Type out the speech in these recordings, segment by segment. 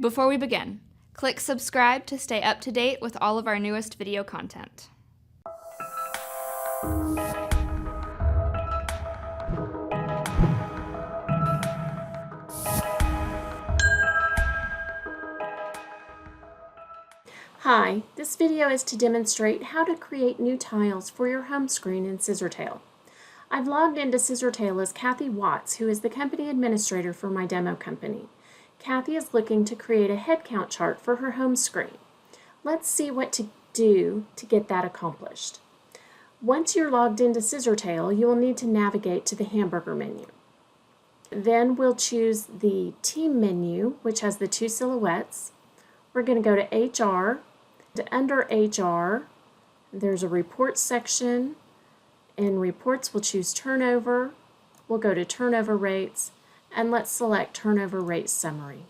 Before we begin, click subscribe to stay up to date with all of our newest video content. Hi, this video is to demonstrate how to create new tiles for your home screen in Scissortail. I've logged into Scissortail as Kathy Watts, who is the company administrator for my demo company. Kathy is looking to create a headcount chart for her home screen. Let's see what to do to get that accomplished. Once you're logged into Scissortail, you will need to navigate to the hamburger menu. Then we'll choose the team menu, which has the two silhouettes. We're going to go to HR. Under HR, there's a reports section. In reports, we'll choose turnover. We'll go to turnover rates, and let's select turnover rate summary.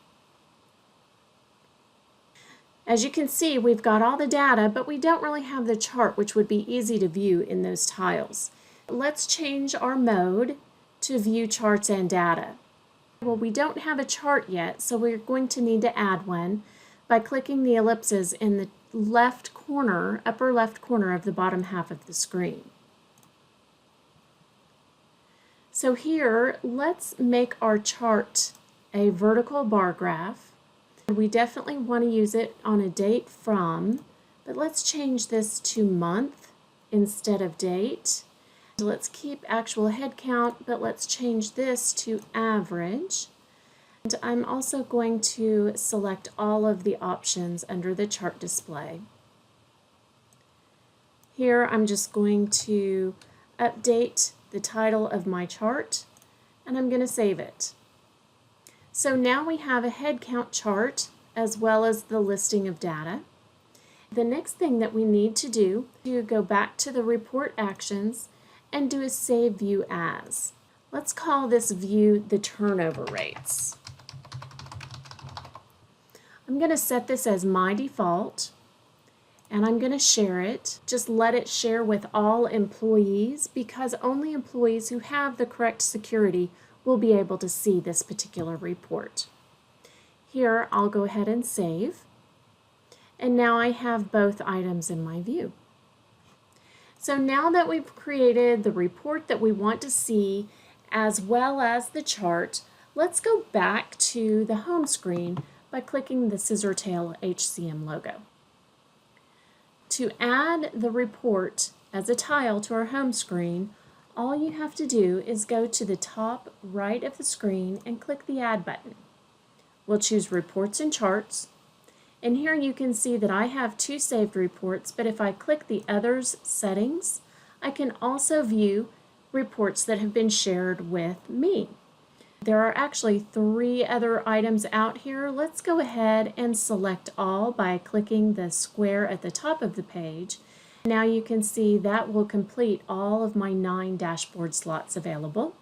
As you can see, we've got all the data, but we don't really have the chart, which would be easy to view in those tiles. Let's change our mode to view charts and data. Well, we don't have a chart yet, so we're going to need to add one by clicking the ellipses in the left corner, upper left corner of the bottom half of the screen. So here, let's make our chart a vertical bar graph. We definitely want to use it on a date from, but let's change this to month instead of date. Let's keep actual head count, but let's change this to average. And I'm also going to select all of the options under the chart display. Here I'm just going to update the title of my chart, and I'm going to save it. So now we have a head count chart as well as the listing of data. The next thing that we need to do is go back to the report actions and do a save view as. Let's call this view the turnover rates. I'm going to set this as my default, and I'm going to share it. Just let it share with all employees, because only employees who have the correct security will be able to see this particular report. Here, I'll go ahead and save. And now I have both items in my view. So now that we've created the report that we want to see, as well as the chart, let's go back to the home screen by clicking the Scissortail HCM logo. To add the report as a tile to our home screen, all you have to do is go to the top right of the screen and click the Add button. We'll choose Reports and Charts, and here you can see that I have two saved reports, but if I click the Others settings, I can also view reports that have been shared with me. There are actually 3 other items out here. Let's go ahead and select all by clicking the square at the top of the page. Now you can see that will complete all of my 9 dashboard slots available,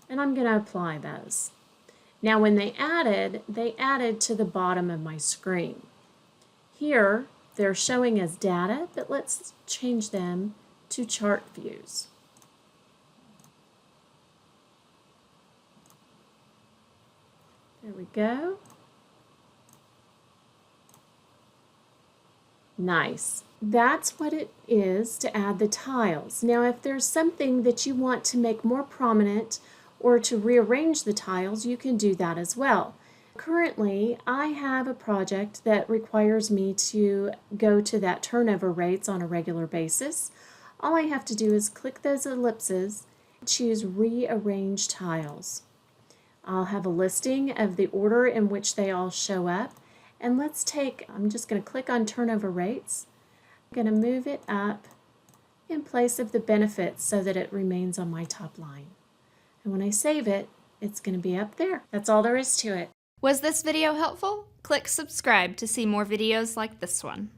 and I'm going to apply those. Now when they added to the bottom of my screen. Here they're showing as data, but let's change them to chart views. There we go. Nice. That's what it is to add the tiles. Now if there's something that you want to make more prominent or to rearrange the tiles, you can do that as well. Currently, I have a project that requires me to go to that turnover rates on a regular basis. All I have to do is click those ellipses, choose Rearrange Tiles. I'll have a listing of the order in which they all show up. And I'm just going to click on turnover rates. I'm going to move it up in place of the benefits so that it remains on my top line. And when I save it, it's going to be up there. That's all there is to it. Was this video helpful? Click subscribe to see more videos like this one.